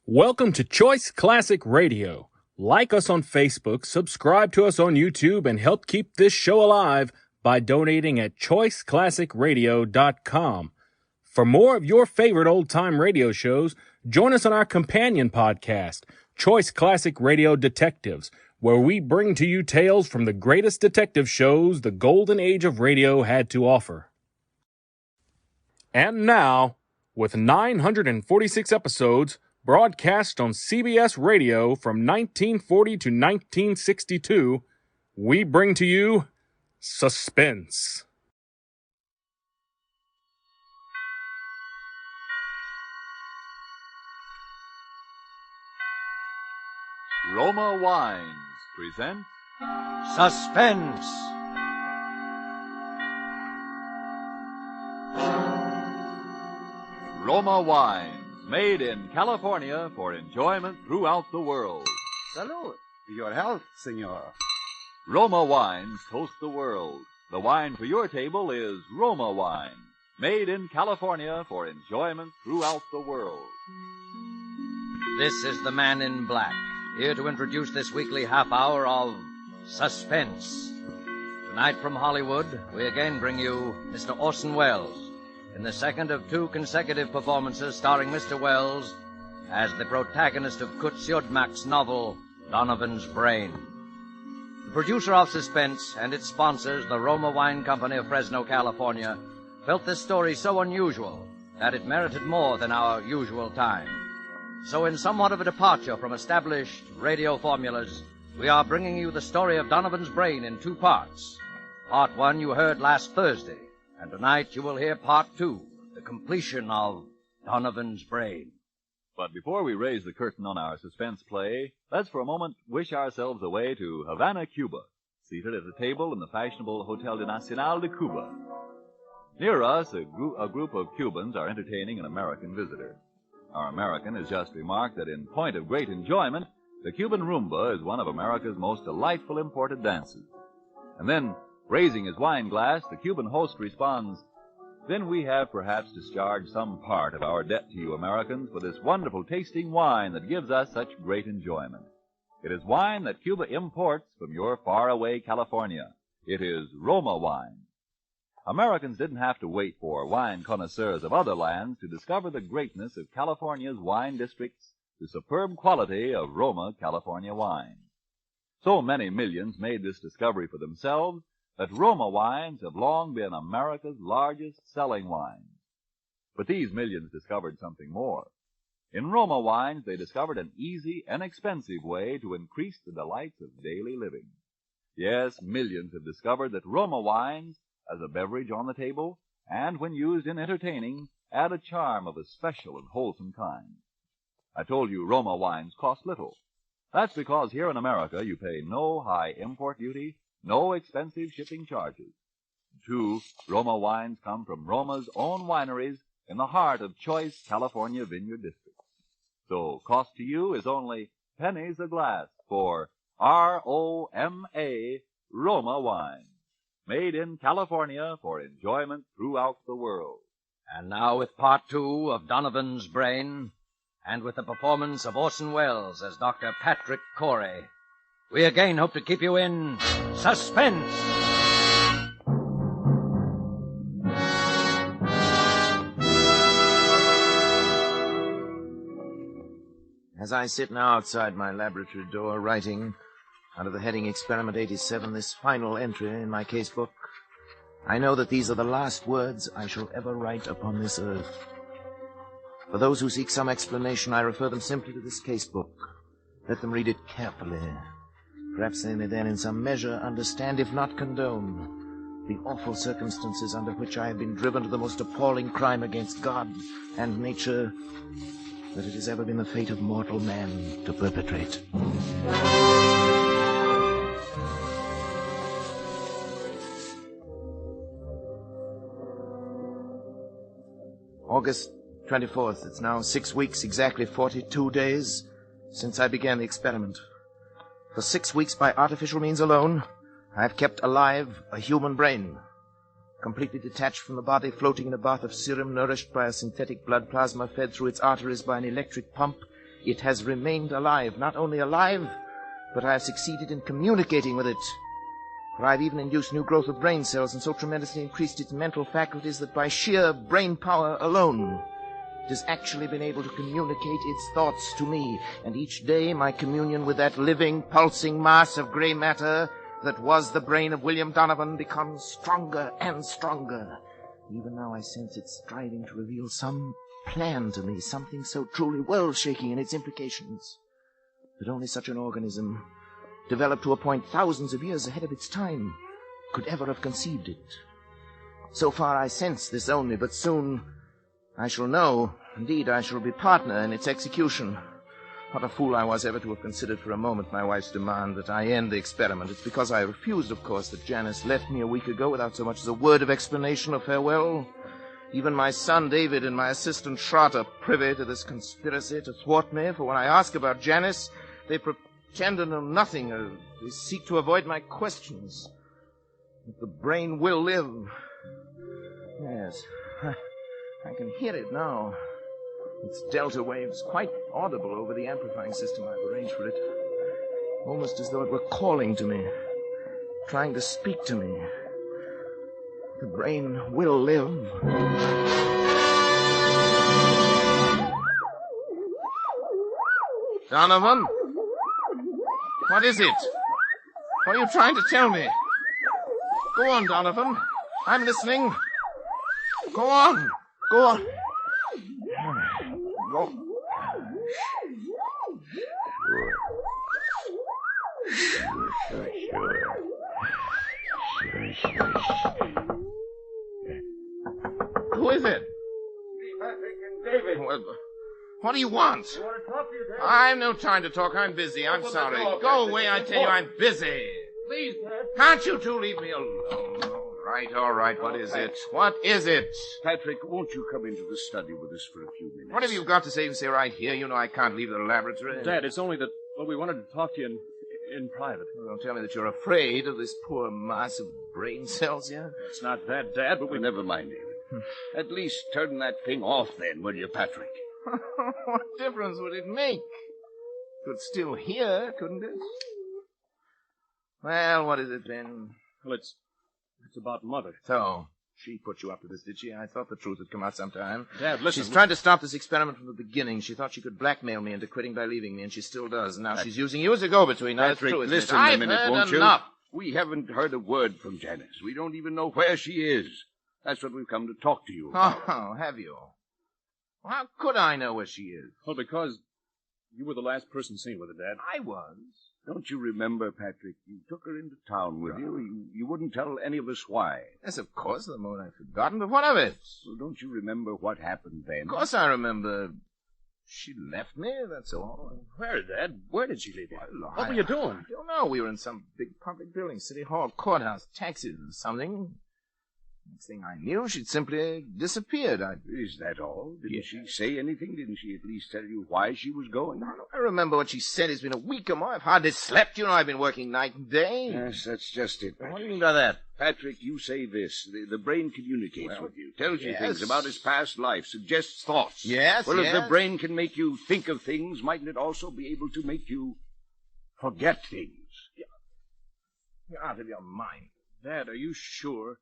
Welcome to Choice Classic Radio. Like us on Facebook, subscribe to us on YouTube, and help keep this show alive by donating at choiceclassicradio.com. For more of your favorite old-time radio shows, join us on our companion podcast, Choice Classic Radio Detectives, where we bring to you tales from the greatest detective shows the golden age of radio had to offer. And now, with 946 episodes, broadcast on CBS Radio from 1940 to 1962, we bring to you Suspense. Roma Wines present Suspense. Roma Wines, made in California for enjoyment throughout the world. Salud. Your health, senor. Roma Wines toast the world. The wine for your table is Roma Wine, made in California for enjoyment throughout the world. This is the Man in Black, here to introduce this weekly half hour of Suspense. Tonight from Hollywood, we again bring you Mr. Orson Welles in the second of two consecutive performances starring Mr. Welles as the protagonist of Kurt Siodmak's novel, Donovan's Brain. The producer of Suspense and its sponsors, the Roma Wine Company of Fresno, California, felt this story so unusual that it merited more than our usual time. So in somewhat of a departure from established radio formulas, we are bringing you the story of Donovan's Brain in two parts. Part one you heard last Thursday, and tonight you will hear part two, the completion of Donovan's Brain. But before we raise the curtain on our suspense play, let's for a moment wish ourselves away to Havana, Cuba, seated at a table in the fashionable Hotel de Nacional de Cuba. Near us, a group of Cubans are entertaining an American visitor. Our American has just remarked that in point of great enjoyment, the Cuban rumba is one of America's most delightful imported dances. And then, raising his wine glass, the Cuban host responds, "Then we have perhaps discharged some part of our debt to you Americans for this wonderful tasting wine that gives us such great enjoyment. It is wine that Cuba imports from your faraway California. It is Roma wine." Americans didn't have to wait for wine connoisseurs of other lands to discover the greatness of California's wine districts, the superb quality of Roma California wine. So many millions made this discovery for themselves that Roma wines have long been America's largest selling wines. But these millions discovered something more. In Roma wines, they discovered an easy, inexpensive way to increase the delights of daily living. Yes, millions have discovered that Roma wines, as a beverage on the table, and when used in entertaining, add a charm of a special and wholesome kind. I told you Roma wines cost little. That's because here in America you pay no high import duty, no expensive shipping charges. 2, Roma wines come from Roma's own wineries in the heart of choice California vineyard districts. So cost to you is only pennies a glass for R-O-M-A, Roma wine, made in California for enjoyment throughout the world. And now with part two of Donovan's Brain, and with the performance of Orson Welles as Dr. Patrick Corey, we again hope to keep you in suspense. As I sit now outside my laboratory door writing, under the heading Experiment 87, this final entry in my casebook, I know that these are the last words I shall ever write upon this earth. For those who seek some explanation, I refer them simply to this casebook. Let them read it carefully. Perhaps they may then in some measure understand, if not condone, the awful circumstances under which I have been driven to the most appalling crime against God and nature that it has ever been the fate of mortal man to perpetrate. August 24th. It's now 6 weeks, exactly 42 days, since I began the experiment. For 6 weeks, by artificial means alone, I have kept alive a human brain, completely detached from the body, floating in a bath of serum, nourished by a synthetic blood plasma fed through its arteries by an electric pump, it has remained alive. Not only alive, but I have succeeded in communicating with it. For I've even induced new growth of brain cells and so tremendously increased its mental faculties that by sheer brain power alone, it has actually been able to communicate its thoughts to me. And each day my communion with that living, pulsing mass of gray matter that was the brain of William Donovan becomes stronger and stronger. Even now I sense it striving to reveal some plan to me, something so truly world-shaking in its implications that only such an organism, developed to a point thousands of years ahead of its time, could ever have conceived it. So far I sense this only, but soon I shall know. Indeed, I shall be partner in its execution. What a fool I was ever to have considered for a moment my wife's demand that I end the experiment. It's because I refused, of course, that Janice left me a week ago without so much as a word of explanation or farewell. Even my son David and my assistant Schrott are privy to this conspiracy to thwart me, for when I ask about Janice, they pretend to know nothing, or they seek to avoid my questions. But the brain will live. Yes, I can hear it now. Its delta waves quite audible over the amplifying system I've arranged for it. Almost as though it were calling to me, trying to speak to me. The brain will live. Donovan? What is it? What are you trying to tell me? Go on, Donovan. I'm listening. Go on. Go on. Go. Sure. Who is it? Patrick and David. What do you want? I want to talk to you, Dad. I've no time to talk. I'm busy. I'm sorry. Go away, I tell you. I'm busy. Please, Dad. Can't you two leave me alone? All right. What is it? What is it? Patrick, won't you come into the study with us for a few minutes? What have you got to say? You say right here. You know I can't leave the laboratory. Dad, it's only that, well, we wanted to talk to you in private. Well, don't tell me that you're afraid of this poor mass of brain cells here. It's not that, Dad, but Well, never mind, David. At least turn that thing off then, will you, Patrick? What difference would it make? Could still hear, couldn't it? Well, what is it then? Well, it's about Mother. So, she put you up to this, did she? I thought the truth would come out sometime. Dad, listen. She's tried to stop this experiment from the beginning. She thought she could blackmail me into quitting by leaving me, and she still does. Now she's using you as a go-between. Now, Patrick, it's true, isn't it? listen I've a minute, heard won't you? enough. We haven't heard a word from Janice. We don't even know where she is. That's what we've come to talk to you about. Oh, have you? Well, how could I know where she is? Well, because you were the last person seen with her, Dad. I was. Don't you remember, Patrick? You took her into town with you. You wouldn't tell any of us why. Yes, of course, the moment I've forgotten, but what of it? Well, don't you remember what happened then? Of course I remember. She left me, that's all. Where, Dad? Where did she leave you? Well, What were you doing? I don't know. We were in some big public building, City Hall, courthouse, taxis, or something. Next thing I knew, she'd simply disappeared. Is that all? Didn't she say anything? Didn't she at least tell you why she was going? I remember what she said. It's been a week or more. I've hardly slept. You know, I've been working night and day. Yes, that's just it, What do Patrick. you mean by that? Patrick, you say this. The brain communicates with you, tells you yes. things about his past life, suggests thoughts. Yes, Well, if yes. the brain can make you think of things, mightn't it also be able to make you forget things? You're out of your mind. Dad, are you sure?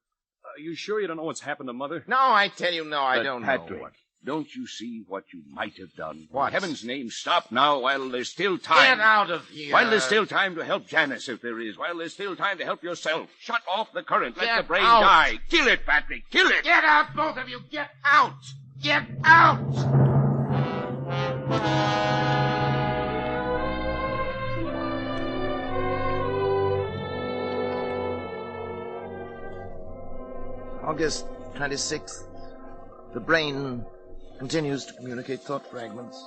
Are you sure you don't know what's happened to Mother? No, I tell you, no, I But, don't Patrick, know. don't you see what you might have done? What? In heaven's name, stop now while there's still time. Get out of here. While there's still time to help Janice, if there is. While there's still time to help yourself. Shut off the current. Let Get the brain out. die. Kill it, Patrick. Kill it. Get out, both of you. Get out. Get out. August 26th. The brain continues to communicate thought fragments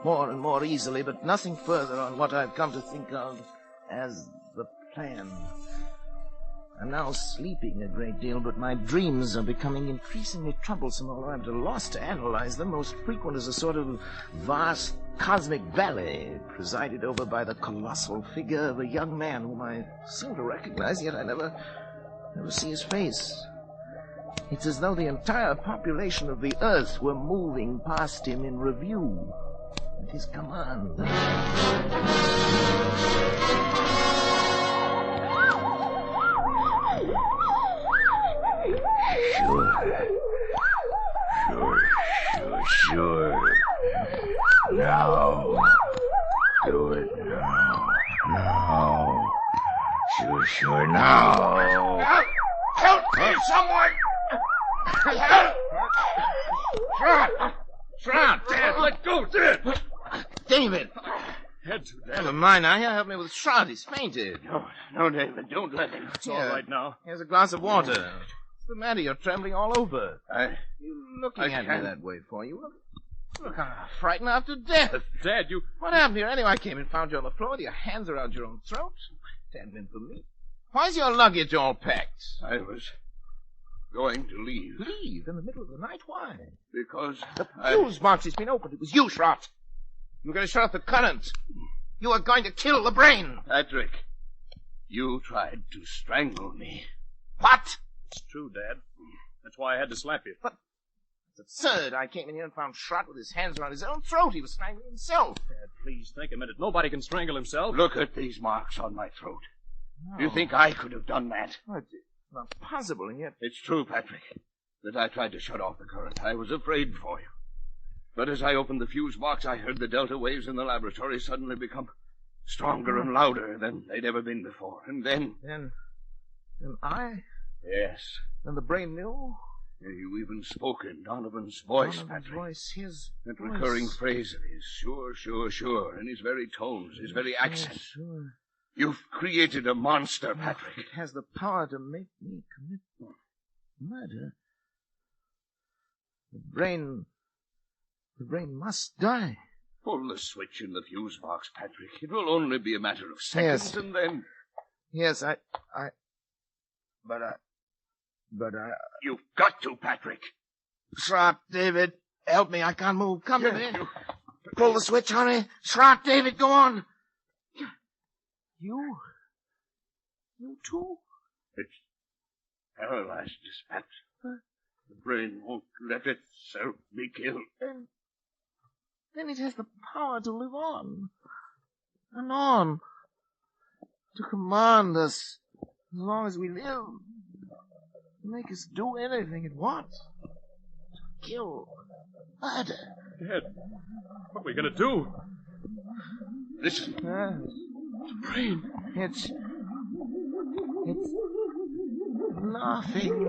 more and more easily, but nothing further on what I've come to think of as the plan. I'm now sleeping a great deal, but my dreams are becoming increasingly troublesome, although I'm at a loss to analyze them. Most frequent is a sort of vast cosmic valley presided over by the colossal figure of a young man whom I seem to recognize, yet I never see his face. It's as though the entire population of the Earth were moving past him in review. at his command. Sure. Now. Do it now. Now. Sure, now. Help me, someone! Help! Shroud! Dad, let go, Dad! David! Head to Dad. Never mind now. Here, help me with Shroud. He's fainted. No, David, don't let him. It's all right now. Here's a glass of water. What's the matter? You're trembling all over. You Looking at me that way for you. Look, I'm frightened after death. Dad, you... What happened here anyway? I came and found you on the floor with your hands around your own throat. Stand in for me. Why's your luggage all packed? I was going to leave. Leave in the middle of the night? Why? Because The fuse box has been opened. It was you, Schrott. You were going to shut off the current. You were going to kill the brain. Patrick, you tried to strangle me. What? It's true, Dad. That's why I had to slap you. It's absurd. I came in here and found Schrott with his hands around his own throat. He was strangling himself. Dad, please think a minute. Nobody can strangle himself. Look at these marks on my throat. Do you think I could have done that? Oh, it's not possible, and yet... It's true, Patrick, that I tried to shut off the current. I was afraid for you. But as I opened the fuse box, I heard the delta waves in the laboratory suddenly become stronger and louder than they'd ever been before. And then... Then I... Yes. Then the brain knew? You even spoke in Donovan's voice, Donovan's Patrick. voice, his That voice. recurring phrase of his, sure, in his very tones, his very accent. Sure. You've created a monster, Patrick. It has the power to make me commit murder. The brain must die. Pull the switch in the fuse box, Patrick. It will only be a matter of seconds, Yes. and then... Yes, but You've got to, Patrick. Schrott, David, help me. I can't move. Come to me. Pull the switch, hurry. Schrott, David, go on. You too? It's paralyzed, Dispatch. The brain won't let itself be killed. Then it has the power to live on. And on. To command us as long as we live. To make us do anything it wants. To kill. Murder. Dad, what are we going to do? Listen. Brain. It's laughing.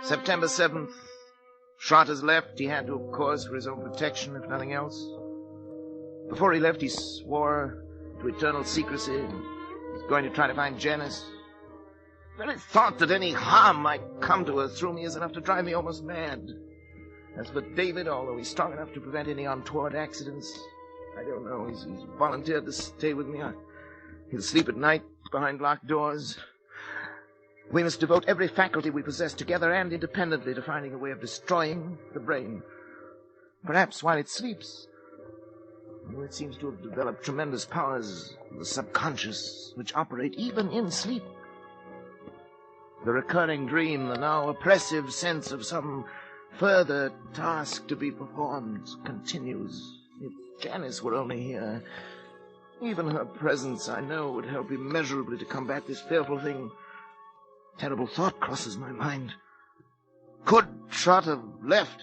September 7th. Schrott has left. He had to, of course, for his own protection, if nothing else. Before he left, he swore to eternal secrecy. He's going to try to find Janice. The very thought that any harm might come to her through me is enough to drive me almost mad. As for David, although he's strong enough to prevent any untoward accidents, I don't know. He's volunteered to stay with me. He'll sleep at night behind locked doors. We must devote every faculty we possess together and independently to finding a way of destroying the brain. Perhaps while it sleeps. It seems to have developed tremendous powers of the subconscious, which operate even in sleep. The recurring dream, the now oppressive sense of some further task to be performed, continues. If Janice were only here, even her presence, I know, would help immeasurably to combat this fearful thing. Terrible thought crosses my mind. Could Schrott have left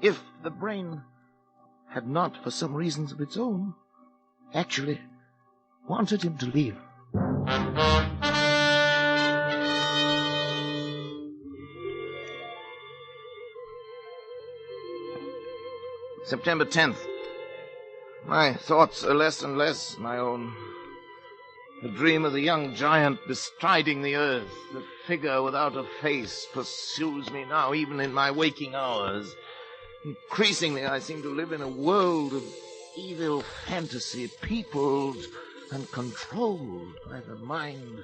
if the brain had not, for some reasons of its own, actually wanted him to leave? September 10th. My thoughts are less and less my own. The dream of the young giant bestriding the earth, the figure without a face, pursues me now, even in my waking hours. Increasingly, I seem to live in a world of evil fantasy, peopled and controlled by the mind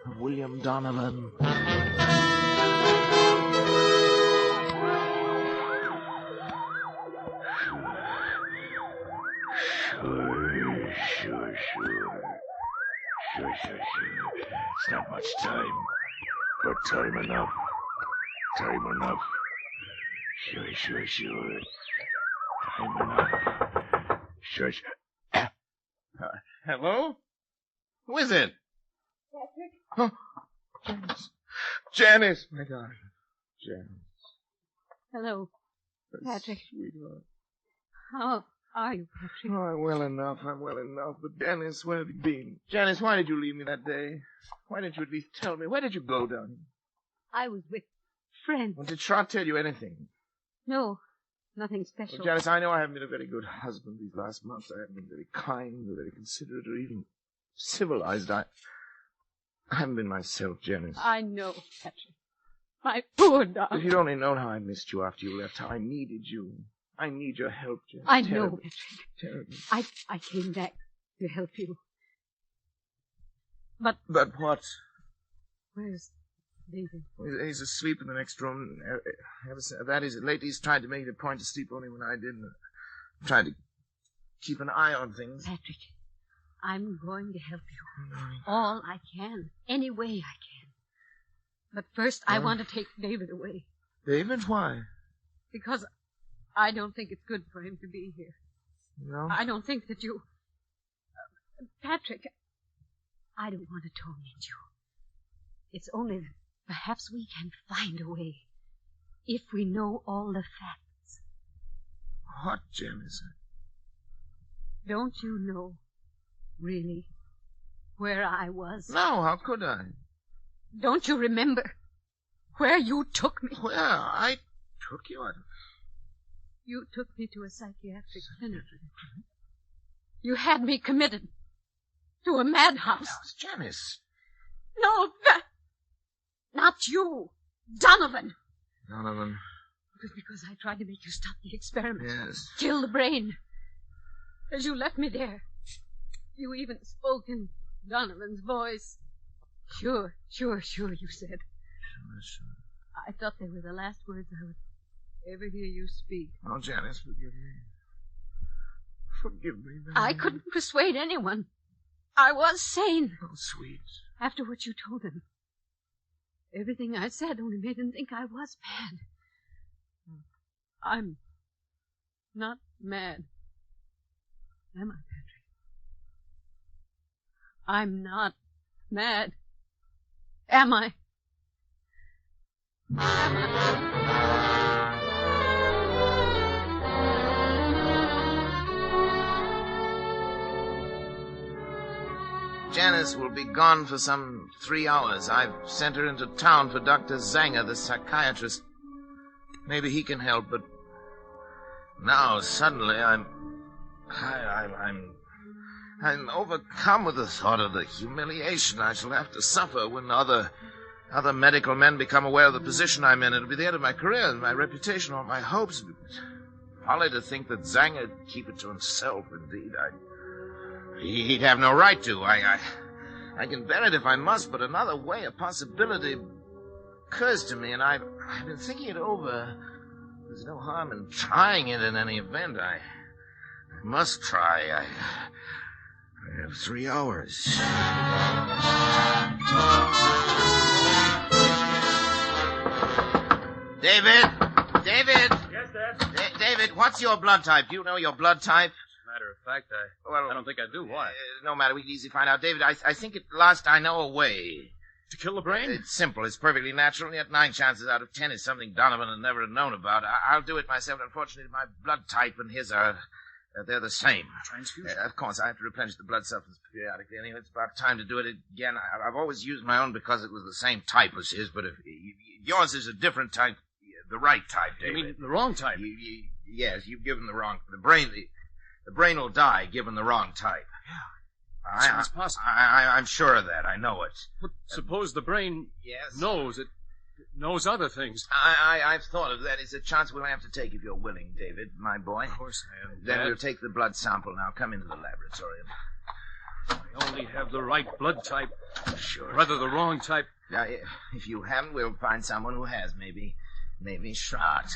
of William Donovan. Sure. It's not much time, but time enough. Sure. Time enough. Sure. Hello? Who is it? Patrick? Oh, Janice, my darling. Janice. Hello, Patrick. Sweetheart. How are you, Patrick? Oh, I'm well enough. But Janice, where have you been? Janice, why did you leave me that day? Why didn't you at least tell me? Where did you go, darling? I was with friends. Well, did Trot tell you anything? No, nothing special. Well, Janice, I know I haven't been a very good husband these last months. I haven't been very kind or very considerate or even civilized. I haven't been myself, Janice. I know, Patrick. My poor darling. If you'd only known how I missed you after you left, how I needed you. I need your help, Janice. I know, Patrick. Terribly. I came back to help you. But what? Where's David? He's asleep in the next room. That is, lately he's tried to make it a point to sleep only when I didn't. I'm trying to keep an eye on things. Patrick, I'm going to help you. All I can. Any way I can. But first, I want to take David away. David? Why? Because I don't think it's good for him to be here. No? I don't think that you... Patrick, I don't want to torment you. It's only that perhaps we can find a way if we know all the facts. What, Janice? Don't you know, really, where I was? No, how could I? Don't you remember where you took me? Where? I took you? You took me to a psychiatric clinic. You had me committed to a madhouse. Janice. No, not you. Donovan. Donovan. It was because I tried to make you stop the experiment. Yes. Kill the brain. As you left me there, you even spoke in Donovan's voice. Sure, you said. Sure. I thought they were the last words I would ever hear you speak. Oh, Janice, forgive me. Forgive me, man. I couldn't persuade anyone. I was sane. Oh, sweet. After what you told them. Everything I said only made them think I was mad. I'm not mad. Am I, Patrick? I'm not mad. Am I? Janice will be gone for some 3 hours. I've sent her into town for Dr. Zanger, the psychiatrist. Maybe he can help, but now suddenly I'm overcome with the thought of the humiliation I shall have to suffer when other medical men become aware of the position I'm in. It'll be the end of my career, and my reputation, all my hopes. Folly to think that Zanger would keep it to himself. Indeed, he'd have no right to. I can bear it if I must, but another way, a possibility, occurs to me, and I've been thinking it over. There's no harm in trying it in any event. I must try. I have 3 hours. David! Yes, Dad? David, what's your blood type? Do you know your blood type? Matter of fact, Well, I don't think I do. Why? No matter. We can easily find out. David, I think at last I know a way. To kill the brain? It's simple. It's perfectly natural, and yet 9 chances out of 10 is something Donovan had never known about. I'll do it myself. Unfortunately, my blood type and his are... they're the same. Transfusion? Of course, I have to replenish the blood substance periodically. Anyway, it's about time to do it again. I've always used my own because it was the same type as his, but if yours is a different type, the right type, David. You mean the wrong type? Yes, you've given the wrong... The brain will die given the wrong type. Yeah. Sounds possible. I'm sure of that. I know it. But suppose the brain knows it knows other things. I've thought of that. It's a chance we'll have to take if you're willing, David, my boy. Of course I am. Then we'll take the blood sample now. Come into the laboratory. I only have the right blood type. Sure. Rather the wrong type. Now, if you haven't, we'll find someone who has. Maybe Schrott.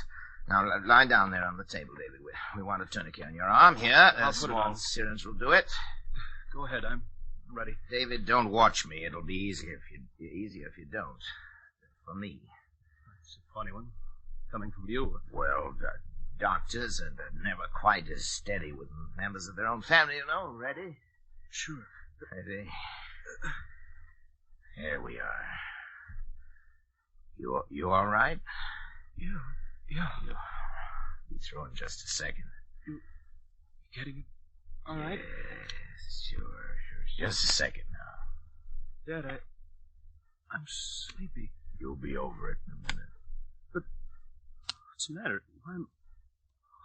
Now, lie down there on the table, David. We want a tourniquet on your arm here. A put it small on. syringe will do it. Go ahead, I'm ready. David, don't watch me. It'll be easier if you don't. For me. It's a funny one, coming from you. Well, doctors are never quite as steady with members of their own family, you know. Ready? Sure. Ready. Here we are. You all right? Yeah. You'll be through in just a second. You getting it all right? Yes, sure. Just a second now. Dad, I'm sleepy. You'll be over it in a minute. But what's the matter? Why am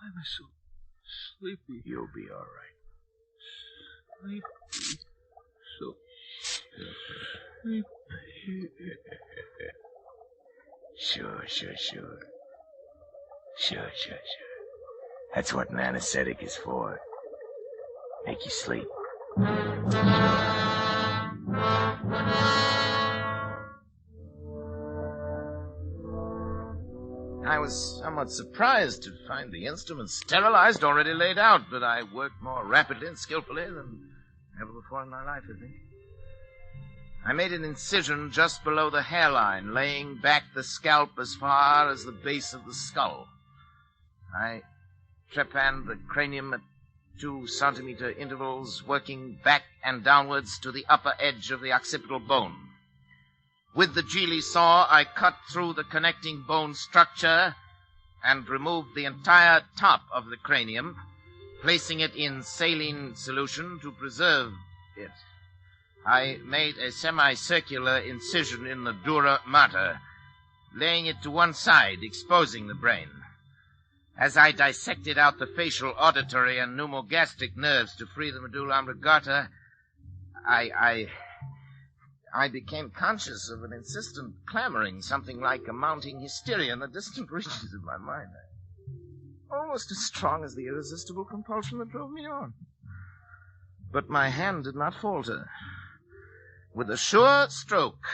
I so sleepy? You'll be all right. Sleepy. So sleepy. Sure. That's what an anesthetic is for. Make you sleep. I was somewhat surprised to find the instruments sterilized, already laid out, but I worked more rapidly and skillfully than ever before in my life, I think. I made an incision just below the hairline, laying back the scalp as far as the base of the skull. I trepanned the cranium at 2-centimeter intervals, working back and downwards to the upper edge of the occipital bone. With the Geely saw, I cut through the connecting bone structure and removed the entire top of the cranium, placing it in saline solution to preserve it. I made a semicircular incision in the dura mater, laying it to one side, exposing the brain. As I dissected out the facial, auditory, and pneumogastric nerves to free the medulla oblongata, I became conscious of an insistent clamoring, something like a mounting hysteria in the distant reaches of my mind. Almost as strong as the irresistible compulsion that drove me on. But my hand did not falter. With a sure stroke,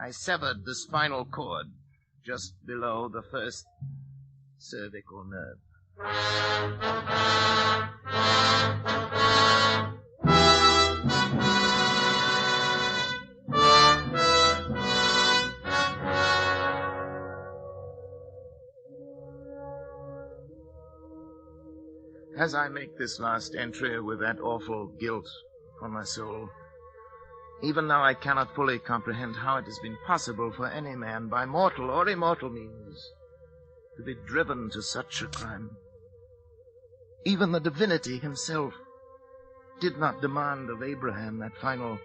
I severed the spinal cord just below the first cervical nerve. As I make this last entry with that awful guilt on my soul, even now I cannot fully comprehend how it has been possible for any man, by mortal or immortal means, to be driven to such a crime. Even the divinity himself did not demand of Abraham that final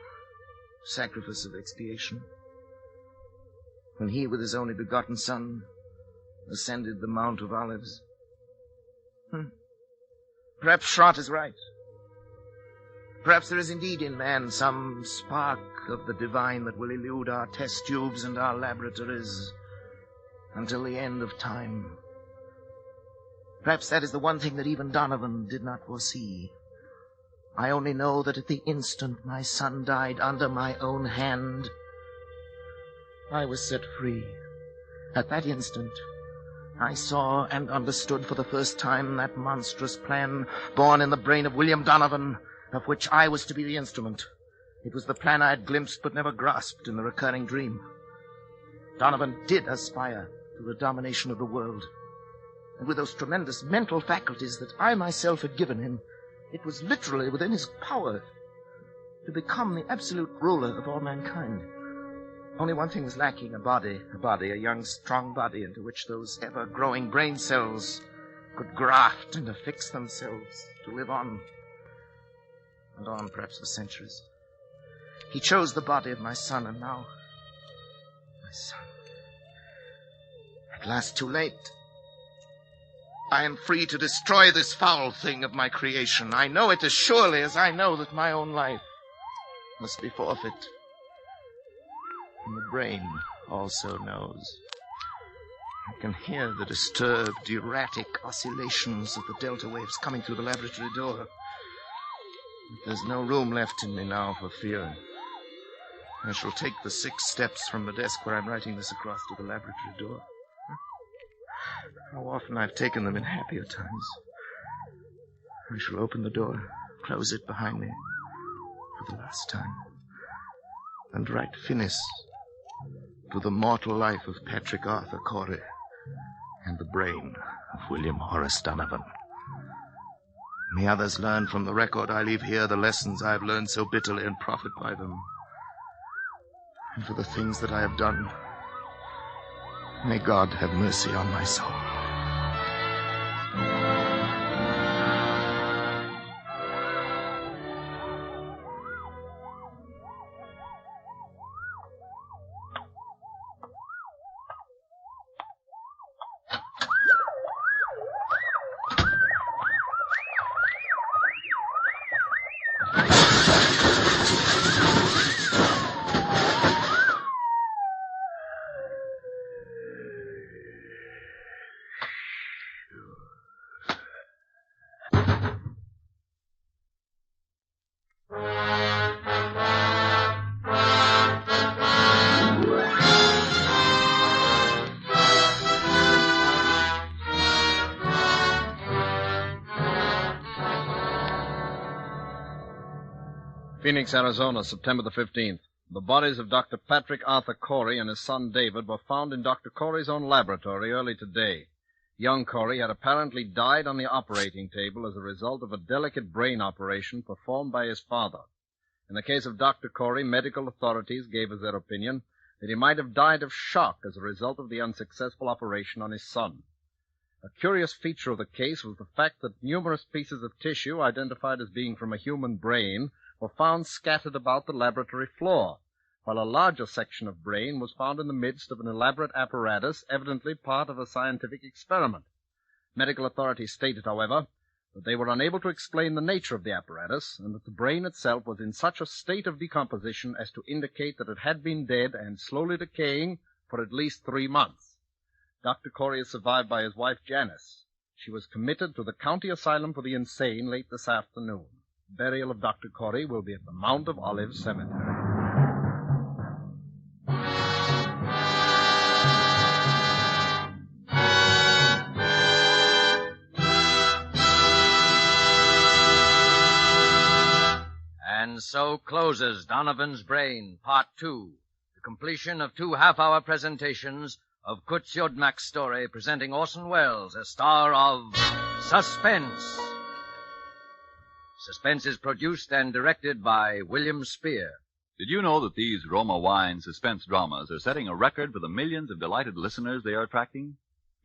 sacrifice of expiation, when he, with his only begotten son, ascended the Mount of Olives. Perhaps Schrott is right. Perhaps there is indeed in man some spark of the divine that will elude our test tubes and our laboratories until the end of time. Perhaps that is the one thing that even Donovan did not foresee. I only know that at the instant my son died under my own hand, I was set free. At that instant, I saw and understood for the first time that monstrous plan born in the brain of William Donovan, of which I was to be the instrument. It was the plan I had glimpsed but never grasped in the recurring dream. Donovan did aspire to the domination of the world. And with those tremendous mental faculties that I myself had given him, it was literally within his power to become the absolute ruler of all mankind. Only one thing was lacking, a young, strong body into which those ever-growing brain cells could graft and affix themselves to live on, and on perhaps for centuries. He chose the body of my son, and now, my son, at last too late. I am free to destroy this foul thing of my creation. I know it as surely as I know that my own life must be forfeit. And the brain also knows. I can hear the disturbed, erratic oscillations of the delta waves coming through the laboratory door. But there's no room left in me now for fear. I shall take the 6 steps from the desk where I'm writing this across to the laboratory door. How often I've taken them in happier times. I shall open the door, close it behind me for the last time, and write finis to the mortal life of Patrick Arthur Corey and the brain of William Horace Donovan. May others learn from the record I leave here the lessons I have learned so bitterly and profit by them. And for the things that I have done, may God have mercy on my soul. Phoenix, Arizona, September the 15th. The bodies of Dr. Patrick Arthur Corey and his son David were found in Dr. Corey's own laboratory early today. Young Corey had apparently died on the operating table as a result of a delicate brain operation performed by his father. In the case of Dr. Corey, medical authorities gave as their opinion that he might have died of shock as a result of the unsuccessful operation on his son. A curious feature of the case was the fact that numerous pieces of tissue identified as being from a human brain were found scattered about the laboratory floor, while a larger section of brain was found in the midst of an elaborate apparatus, evidently part of a scientific experiment. Medical authorities stated, however, that they were unable to explain the nature of the apparatus, and that the brain itself was in such a state of decomposition as to indicate that it had been dead and slowly decaying for at least 3 months. Dr. Corey is survived by his wife, Janice. She was committed to the County Asylum for the Insane late this afternoon. Burial of Dr. Corey will be at the Mount of Olives Cemetery. And so closes Donovan's Brain, Part 2, the completion of 2 half-hour presentations of Kutz Yodmak's story, presenting Orson Welles as star of Suspense. Suspense is produced and directed by William Spear. Did you know that these Roma Wine suspense dramas are setting a record for the millions of delighted listeners they are attracting?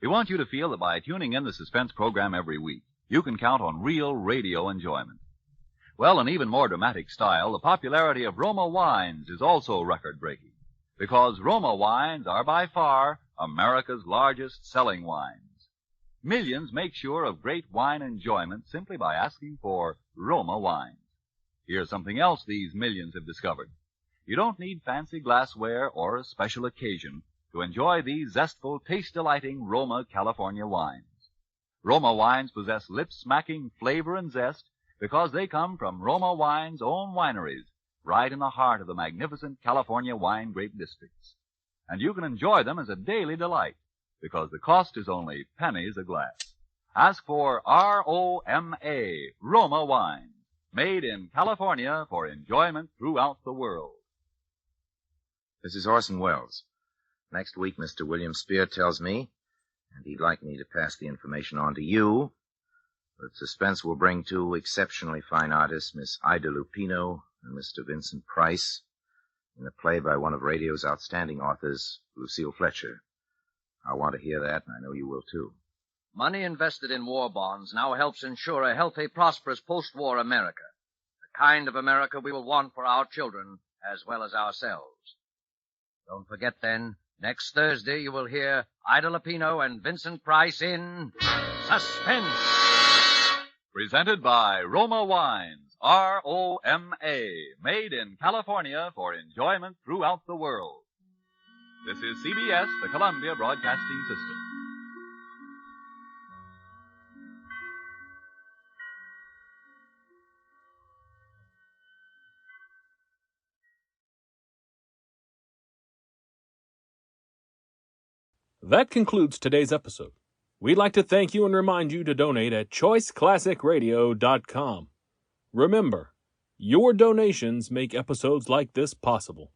We want you to feel that by tuning in the Suspense program every week, you can count on real radio enjoyment. Well, in even more dramatic style, the popularity of Roma Wines is also record-breaking, because Roma Wines are by far America's largest selling wines. Millions make sure of great wine enjoyment simply by asking for Roma Wines. Here's something else these millions have discovered. You don't need fancy glassware or a special occasion to enjoy these zestful, taste-delighting Roma California wines. Roma Wines possess lip-smacking flavor and zest because they come from Roma Wine's own wineries, right in the heart of the magnificent California wine grape districts. And you can enjoy them as a daily delight, because the cost is only pennies a glass. Ask for R-O-M-A, Roma Wine, made in California for enjoyment throughout the world. This is Orson Welles. Next week, Mr. William Spear tells me, and he'd like me to pass the information on to you, that Suspense will bring 2 exceptionally fine artists, Miss Ida Lupino and Mr. Vincent Price, in a play by one of radio's outstanding authors, Lucille Fletcher. I want to hear that, and I know you will, too. Money invested in war bonds now helps ensure a healthy, prosperous post-war America, the kind of America we will want for our children as well as ourselves. Don't forget, then, next Thursday you will hear Ida Lupino and Vincent Price in Suspense. Presented by Roma Wines, R-O-M-A, made in California for enjoyment throughout the world. This is CBS, the Columbia Broadcasting System. That concludes today's episode. We'd like to thank you and remind you to donate at choiceclassicradio.com. Remember, your donations make episodes like this possible.